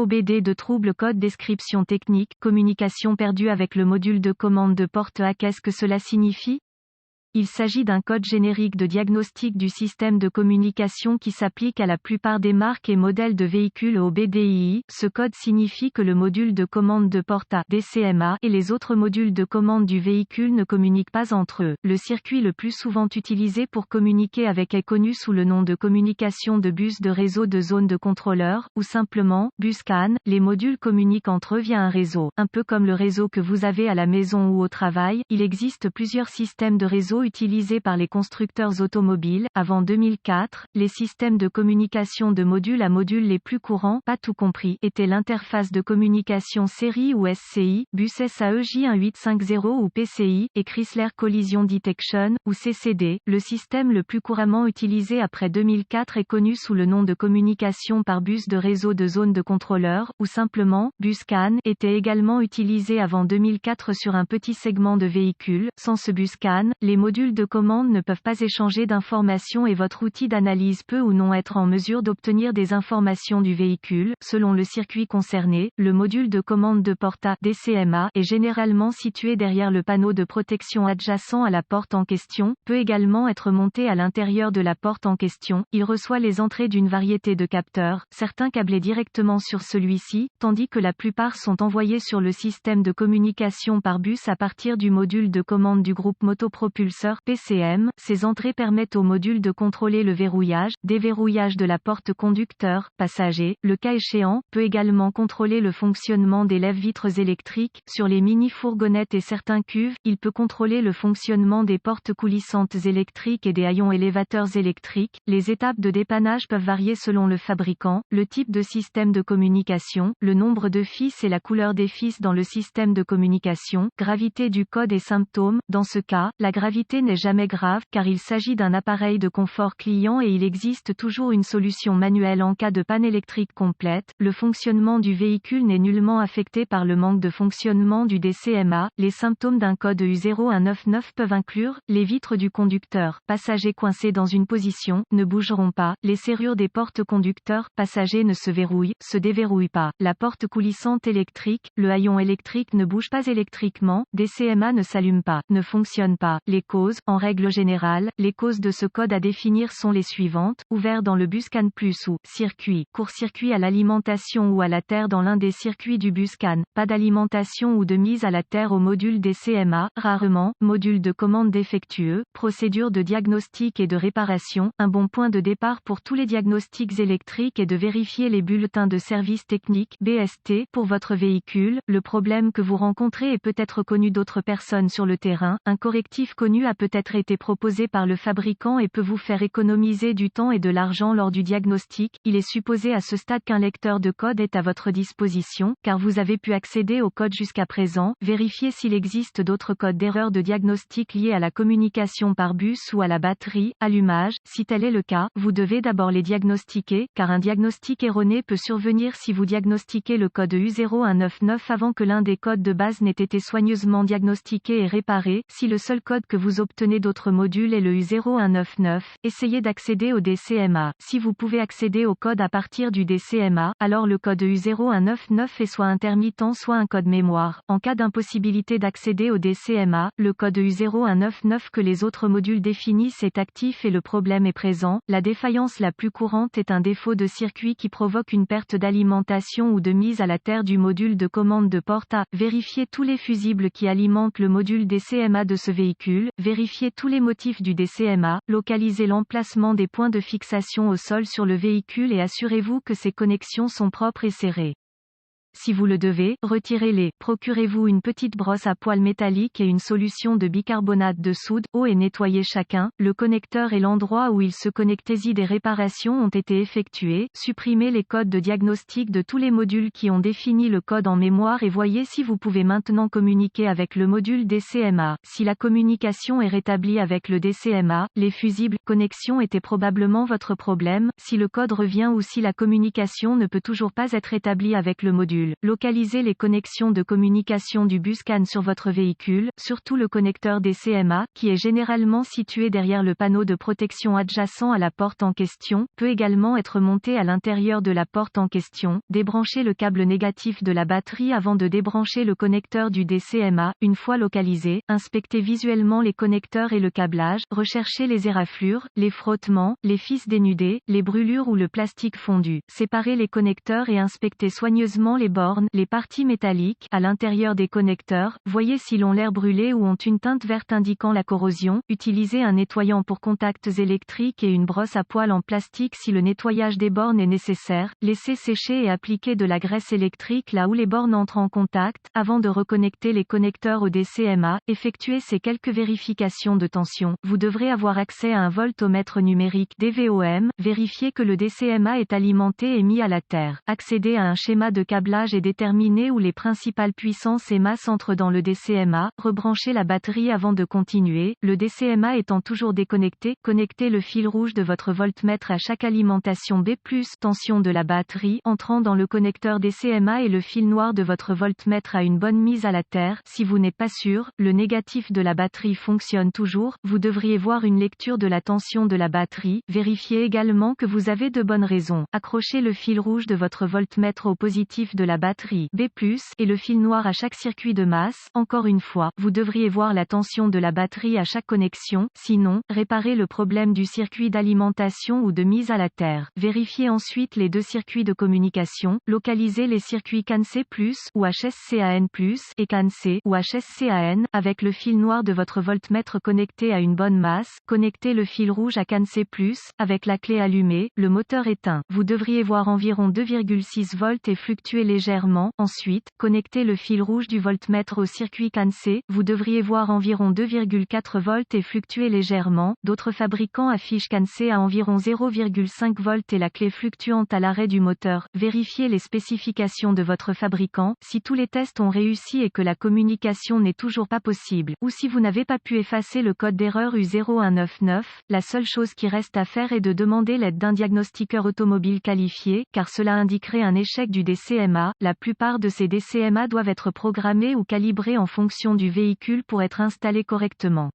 OBD de trouble code description technique, communication perdue avec le module de commande de porte A. Qu'est-ce que cela signifie? Il s'agit d'un code générique de diagnostic du système de communication qui s'applique à la plupart des marques et modèles de véhicules OBDII. Ce code signifie que le module de commande de porte A (DCMA) et les autres modules de commande du véhicule ne communiquent pas entre eux. Le circuit le plus souvent utilisé pour communiquer avec est connu sous le nom de communication de bus de réseau de zone de contrôleur, ou simplement bus CAN. Les modules communiquent entre eux via un réseau. Un peu comme le réseau que vous avez à la maison ou au travail, il existe plusieurs systèmes de réseau utilisés par les constructeurs automobiles. Avant 2004, les systèmes de communication de module à module les plus courants, pas tout compris, étaient l'interface de communication série ou SCI, bus SAE-J1850 ou PCI, et Chrysler Collision Detection, ou CCD. Le système le plus couramment utilisé après 2004 est connu sous le nom de communication par bus de réseau de zone de contrôleur, ou simplement, bus CAN, était également utilisé avant 2004 sur un petit segment de véhicules. Sans ce bus CAN, les modules de commande ne peuvent pas échanger d'informations et votre outil d'analyse peut ou non être en mesure d'obtenir des informations du véhicule. Selon le circuit concerné, le module de commande de porte A (DCMA) est généralement situé derrière le panneau de protection adjacent à la porte en question, peut également être monté à l'intérieur de la porte en question. Il reçoit les entrées d'une variété de capteurs, certains câblés directement sur celui-ci, tandis que la plupart sont envoyés sur le système de communication par bus à partir du module de commande du groupe motopropulseur PCM. Ces entrées permettent au module de contrôler le verrouillage, déverrouillage de la porte conducteur, passager. Le cas échéant, peut également contrôler le fonctionnement des lève-vitres électriques. Sur les mini-fourgonnettes et certains cuves, il peut contrôler le fonctionnement des portes coulissantes électriques et des haillons élévateurs électriques. Les étapes de dépannage peuvent varier selon le fabricant, le type de système de communication, le nombre de fils et la couleur des fils dans le système de communication, gravité du code et symptômes. Dans ce cas, la gravité n'est jamais grave, car il s'agit d'un appareil de confort client et il existe toujours une solution manuelle en cas de panne électrique complète. Le fonctionnement du véhicule n'est nullement affecté par le manque de fonctionnement du DCMA. Les symptômes d'un code U0199 peuvent inclure les vitres du conducteur, passager coincé dans une position, ne bougeront pas, les serrures des portes conducteurs, passager ne se verrouillent, se déverrouillent pas, la porte coulissante électrique, le haillon électrique ne bouge pas électriquement, DCMA ne s'allume pas, ne fonctionne pas. Les causes, en règle générale, les causes de ce code à définir sont les suivantes: ouvert dans le bus CAN+ ou circuit, court-circuit à l'alimentation ou à la terre dans l'un des circuits du bus CAN, pas d'alimentation ou de mise à la terre au module DCMA, rarement, module de commande défectueux, procédure de diagnostic et de réparation. Un bon point de départ pour tous les diagnostics électriques est de vérifier les bulletins de service technique (BST) pour votre véhicule. Le problème que vous rencontrez est peut-être connu d'autres personnes sur le terrain. Un correctif connu a peut-être été proposé par le fabricant et peut vous faire économiser du temps et de l'argent lors du diagnostic. Il est supposé à ce stade qu'un lecteur de code est à votre disposition, car vous avez pu accéder au code jusqu'à présent. Vérifiez s'il existe d'autres codes d'erreur de diagnostic liés à la communication par bus ou à la batterie, allumage. Si tel est le cas, vous devez d'abord les diagnostiquer, car un diagnostic erroné peut survenir si vous diagnostiquez le code U0199 avant que l'un des codes de base n'ait été soigneusement diagnostiqué et réparé. Si le seul code que vous obtenez d'autres modules est le U0199, essayez d'accéder au DCMA. Si vous pouvez accéder au code à partir du DCMA, alors le code U0199 est soit intermittent soit un code mémoire. En cas d'impossibilité d'accéder au DCMA, le code U0199 que les autres modules définissent est actif et le problème est présent. La défaillance la plus courante est un défaut de circuit qui provoque une perte d'alimentation ou de mise à la terre du module de commande de porte A. Vérifiez tous les fusibles qui alimentent le module DCMA de ce véhicule. Vérifiez tous les motifs du DCMA. Localisez l'emplacement des points de fixation au sol sur le véhicule et assurez-vous que ces connexions sont propres et serrées. Si vous le devez, retirez-les. Procurez-vous une petite brosse à poils métallique et une solution de bicarbonate de soude, eau et nettoyez chacun. Le connecteur et l'endroit où il se connecte. Des réparations ont été effectuées. Supprimez les codes de diagnostic de tous les modules qui ont défini le code en mémoire et voyez si vous pouvez maintenant communiquer avec le module DCMA. Si la communication est rétablie avec le DCMA, les fusibles connexions étaient probablement votre problème. Si le code revient ou si la communication ne peut toujours pas être établie avec le module, module. Localisez les connexions de communication du bus CAN sur votre véhicule, surtout le connecteur DCMA, qui est généralement situé derrière le panneau de protection adjacent à la porte en question, peut également être monté à l'intérieur de la porte en question. Débranchez le câble négatif de la batterie avant de débrancher le connecteur du DCMA. Une fois localisé, inspectez visuellement les connecteurs et le câblage, recherchez les éraflures, les frottements, les fils dénudés, les brûlures ou le plastique fondu. Séparez les connecteurs et inspectez soigneusement les bornes, les parties métalliques, à l'intérieur des connecteurs. Voyez s'ils ont l'air brûlés ou ont une teinte verte indiquant la corrosion. Utilisez un nettoyant pour contacts électriques et une brosse à poils en plastique si le nettoyage des bornes est nécessaire. Laissez sécher et appliquer de la graisse électrique là où les bornes entrent en contact, avant de reconnecter les connecteurs au DCMA. Effectuez ces quelques vérifications de tension. Vous devrez avoir accès à un voltomètre numérique DVOM. Vérifiez que le DCMA est alimenté et mis à la terre. Accédez à un schéma de câblage et déterminez où les principales puissances et masses entrent dans le DCMA. Rebranchez la batterie avant de continuer. Le DCMA étant toujours déconnecté, connectez le fil rouge de votre voltmètre à chaque alimentation B+, tension de la batterie, entrant dans le connecteur DCMA et le fil noir de votre voltmètre à une bonne mise à la terre. Si vous n'êtes pas sûr, le négatif de la batterie fonctionne toujours, vous devriez voir une lecture de la tension de la batterie. Vérifiez également que vous avez de bonnes raisons. Accrochez le fil rouge de votre voltmètre au positif de la batterie B+, et le fil noir à chaque circuit de masse. Encore une fois, vous devriez voir la tension de la batterie à chaque connexion. Sinon, réparez le problème du circuit d'alimentation ou de mise à la terre. Vérifiez ensuite les deux circuits de communication. Localisez les circuits CAN-C+, ou HSCAN+, et CAN-C, ou HSCAN, avec le fil noir de votre voltmètre connecté à une bonne masse. Connectez le fil rouge à CAN-C+, avec la clé allumée, le moteur éteint. Vous devriez voir environ 2,6 volts et fluctuer légèrement. Ensuite, connectez le fil rouge du voltmètre au circuit CAN-C. Vous devriez voir environ 2,4 volts et fluctuer légèrement. D'autres fabricants affichent CAN-C à environ 0,5 volts et la clé fluctuante à l'arrêt du moteur. Vérifiez les spécifications de votre fabricant. Si tous les tests ont réussi et que la communication n'est toujours pas possible, ou si vous n'avez pas pu effacer le code d'erreur U0199, la seule chose qui reste à faire est de demander l'aide d'un diagnostiqueur automobile qualifié, car cela indiquerait un échec du DCMA. La plupart de ces DCMA doivent être programmés ou calibrés en fonction du véhicule pour être installés correctement.